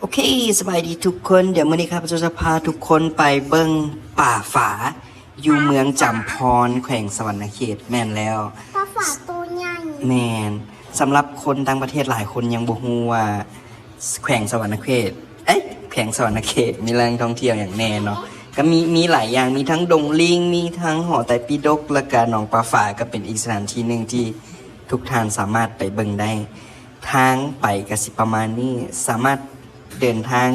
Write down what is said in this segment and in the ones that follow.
โอเคสบายดีทุกคนเดี๋ยวมื้อนี้ครับจะพาทุกคนไปเบิ่งป่าฝาอยู่เมืองจำพรแขวงสวรรณเขตแม่นแล้วป่าฝาตัวใหญ่แม่นสำหรับคนต่างประเทศหลายคนยังบ่ฮู้ว่าแขวงสวรรณเขตแขวงสวรรณเขตมีแหล่งท่องเที่ยวอย่างแน่เนาะก็มีหลายอย่างมีทั้งดงลิงมีทั้งหอไตรปิฎกและก็หนองปลาฝาก็เป็นอีกสถานที่หนึ่งที่ทุกท่านสามารถไปเบิ่งได้ทางไปก็สิประมาณนี้สามารถเดินทาง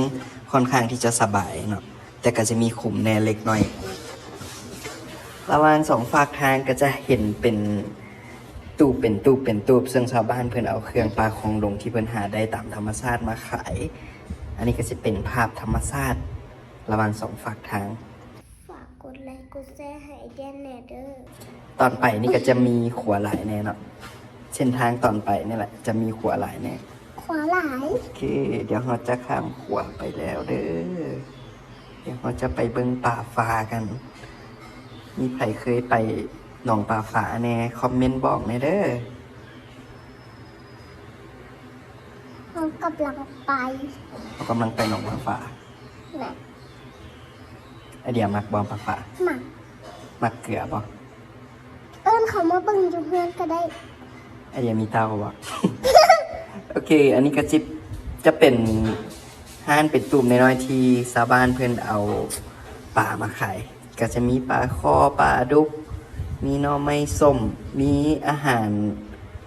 ค่อนข้างที่จะสบายเนาะแต่ก็จะมีขุมแน่เล็กน้อยระหว่างสองฝากทางก็จะเห็นเป็นตูบซึ่งชาวบ้านเพิ่นเอาเครื่องปลาของลงที่เพิ่นหาได้ตามธรรมชาติมาขายอันนี้ก็จะเป็นภาพธรรมชาติระหว่างสองฝากทางฝากกดไลค์กดแชร์ให้แดนแนเดอร์ตอนไปนี่ก็จะมีขัวหลายแน่เนาะเส้นทางตอนไปนี่แหละจะมีขัวหลายแน่ขวาหลาย โอเคเดี๋ยวเราจะข้ามขัวไปแล้วเด้อเดี๋ยวเราจะไปเบิ่งป่าฟ้ากันมีใครเคยไปหนองป่าฟ้าแน่คอมเมนต์บอกแน่เด้อเรากำลังไปเรากำลังไปหนองป่าฟ้าไหนไอเดียมักบอมป่าฟ้ามักเกลือบ่เขามาเบิ่งอยู่เพื่อนก็ได้ไอเดียมีเตาบ่ โอเคอันนี้ก็จะเป็นห้านเป็นตุ่มน้อยๆที่ชาวบ้านเพื่อนเอาปลามาขายก็จะมีปลาคอปลาดุกมีหน่อไม้ส้มมีอาหาร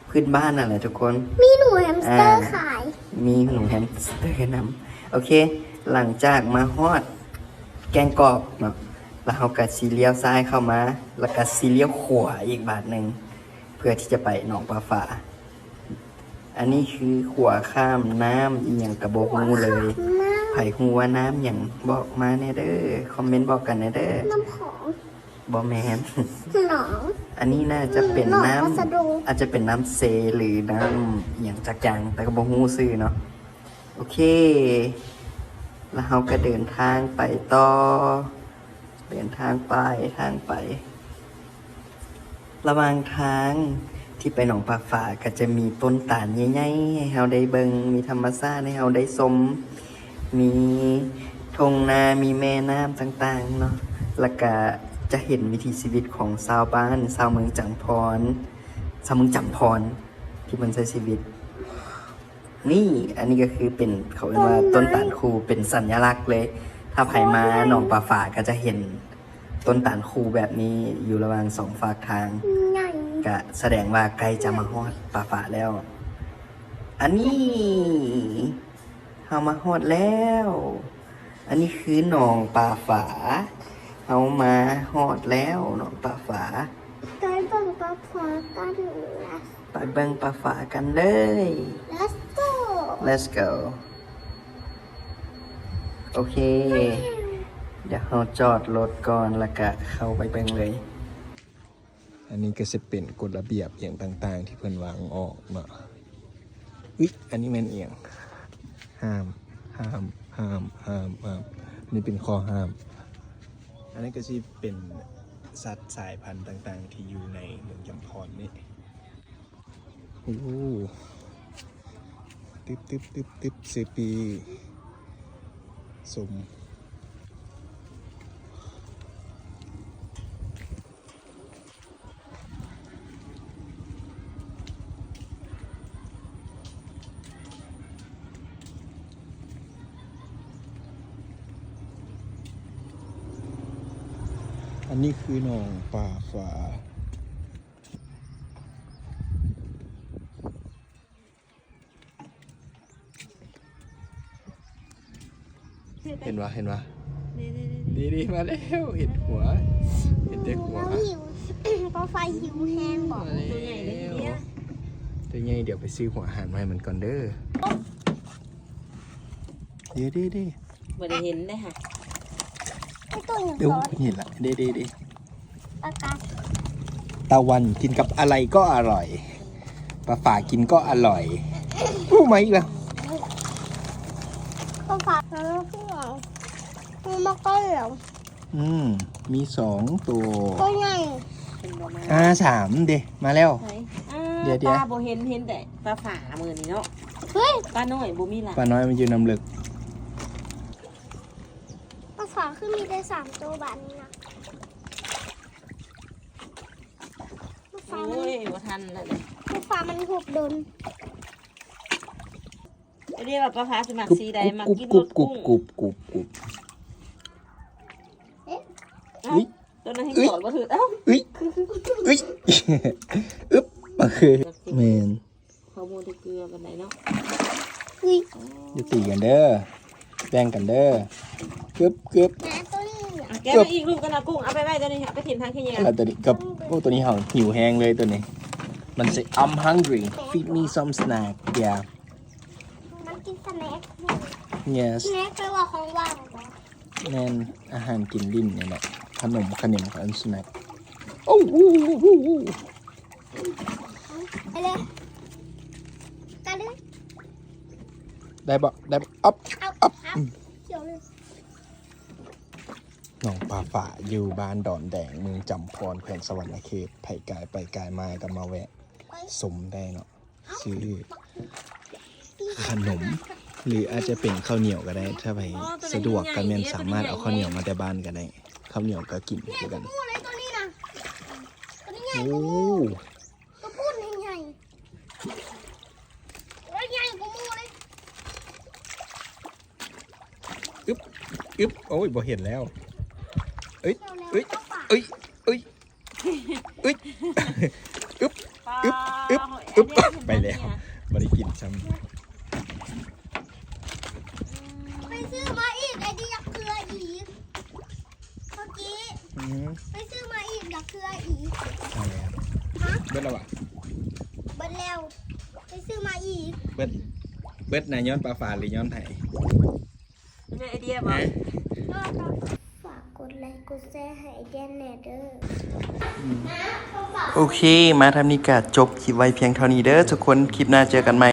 พื้นบ้านนั่นแหละทุกคนมีหนูแฮมสเตอร์ขายมีหนูแฮมสเตอร์นำโอเคหลังจากมาฮอดแกงกรอบเนาะแล้วเราก็สีเลี้ยวซ้ายเข้ามาแล้วก็สีเลี้ยวขวาอีกบาทหนึ่งเพื่อที่จะไปหนองปลาฝาอันนี้คือขวาข้ามน้ำอีหยังกระโบกงูเลยไผ่หัวน้ำอย่างบอกมาแน่เด้อคอมเมนต์บอกกันแน่เด้อน้ำของบอแมนหนองอันนี้น่าจะเป็นน้ำอาจจะเป็นน้ำเซหรือน้ำอย่างจักจังแต่ก็บอกงูซื้อเนาะโอเคแล้วเราก็เดินทางไปต่อเดินทางไประหว่างทางที่ไปหนองปลาฝาก็จะมีต้นตาลใหญ่ๆให้เราได้เบิงมีธรรมชาติให้เราได้ชมมีทงนามีแม่น้ำต่างๆเนาะแล้วก็จะเห็นวิถีชีวิตของชาวบ้านชาวเมืองจำพรที่มันใช้ชีวิตนี่อันนี้ก็คือเป็นเขาเรียกว่าต้นตาลคูเป็นสัญลักษณ์เลยถ้าใครมาหนองปลาฝาก็จะเห็นต้นตาลคูแบบนี้อยู่ระหว่างสองฝากทางก็แสดงว่าใกล้จะมาฮอดปลาฝาแล้ว อันนี้เรามาฮอดแล้ว อันนี้คือหนองปลาฝาเรามาฮอดแล้วหนองปลาฝาไปเบิ่งปลาฝากันไปเบิ่งปลาฝากันเลย Let's go โอเคเดี๋ยวเราจอดรถก่อนแล้วก็เข้าไปเบิ่งเลยอันนี้ก็จะเป็นกฎระเบียบอย่างต่างๆที่เพิ่นวางออกเนาะอันนี้แม่นเอียงห้ามนี่เป็นข้อห้ามอันนี้ก็จะเป็นสัตว์สายพันธุ์ต่างๆที่อยู่ในเมืองจำพรนี่โอ้ตึ๊บเซปีสมอันนี้คือหนองปลาฝาเห็นวะดีมาแล้วเห็นหัวเห็นแต่หัวปลาไฟหิวแห้งบอกตัวใหญ่เลยตัวใหญ่เดี๋ยวไปซื้อหัวอาหารมาให้มันก่อนเด้อดีบ่ได้เห็นได้ค่ะเดี๋ยวเห็นละดีตะวันกินกับอะไรก็อร่อยปลาฝากินก็อร่อยรู้ไหมอีกแล้วปลาฝาแล้วก็มันมาก็เหลวมี2 ตัวใหญ่3เดมาแล้วเดี๋ยวปลาโบเห็นแต่ปลาฝามือนี้เนาะปลาน้อยโบมีละปลาน้อยมันอยู่น้ำลึก คือมีได้3ตัวบานนี้นะลูกฟ้ามัน โอ้ยบ่ทันแล้วเลย ลูกฟ้ามันหุบโดน ไอเดียว่าปลาฟ้าสมัครสีใดมากิน กุ ร บ ส กุ กุ้ บ ง กุบกุบกุบ เอ๊ะ เอ้า อุ๊ย ตัวนั้นให้จอดบ่ถือเอ้า อึ๊ยอึ๊บมาคือแมน ข้าวโมได้เกลือปานใดเนาะ อุ้ย อย่าตีกันเด้อแบ่งกันเด้อเกือบเกือบ แม่ตัวนี้เนี่ย อ่ะแกมาอีกลูกกันนะกุ้งเอาไปไว้ตัวนี้เอาไปถิ่มทางขี้เหย ตัวนี้กับโอ้ตัวนี้เห่าหิวแห้งเลยตัวนี้ มันสิ I'm hungry feed me some snack yeah มันกินสแน็ค yes สแน็คแปลว่าของว่างเหรอ แน่นอาหารกินลิ้นเนี่ยแหละขนมของอันสแน็คโอ้โห ไปเลยกันเลย ได้บ่อ๊อบ เอาเขียวเลย น้องปลาฝ่าอยู่บ้านดอนแดงเมืองจำพรแขวงสวรรณเขตไผ่กายไปกายมากับมาแวะ ไป สมได้เนาะซื้อขนม หรืออาจจะเป็นข้าวเหนียวก็ได้ ถ้าไปสะดวกก็แม่นสามารถเอาข้าวเหนียวมาแต่บ้านก็ได้ข้าวเหนียวก็กินด้วยกัน พูดเลยตัวนี้นะตัวนี้ใหญ่ โอ้ ตัวพูดนี่ใหญ่ตัวใหญ่กว่ามูเลย อึ๊บโอ้ยบ่เห็นแล้วเอ้ย เขียวแล้ว เอ้ย เข้าปาก เอ้ยอึ๊บอึ๊บไปแล้วบ่ได้กินซ้ ไปซื้อมาอีกไอ้ที่อยากเกลืออีกเมื่อกี้ ำ ไปซื้อมาอีกอยากเกลืออีก เอาแล้ว ฮะ เบิดแล้ววะ เบิดแล้วไปซื้อมาอีก เบิดนายย้อนปลาฝาหรือย้อนไทย แม่ไอเดียบ่ ฝากกดไลค์กดแชร์ให้แกนแหน่เด้อ โอเค มาทำนี้กะจบคลิปไว้เพียงเท่านี้เด้อทุกคน คลิปหน้าเจอกันใหม่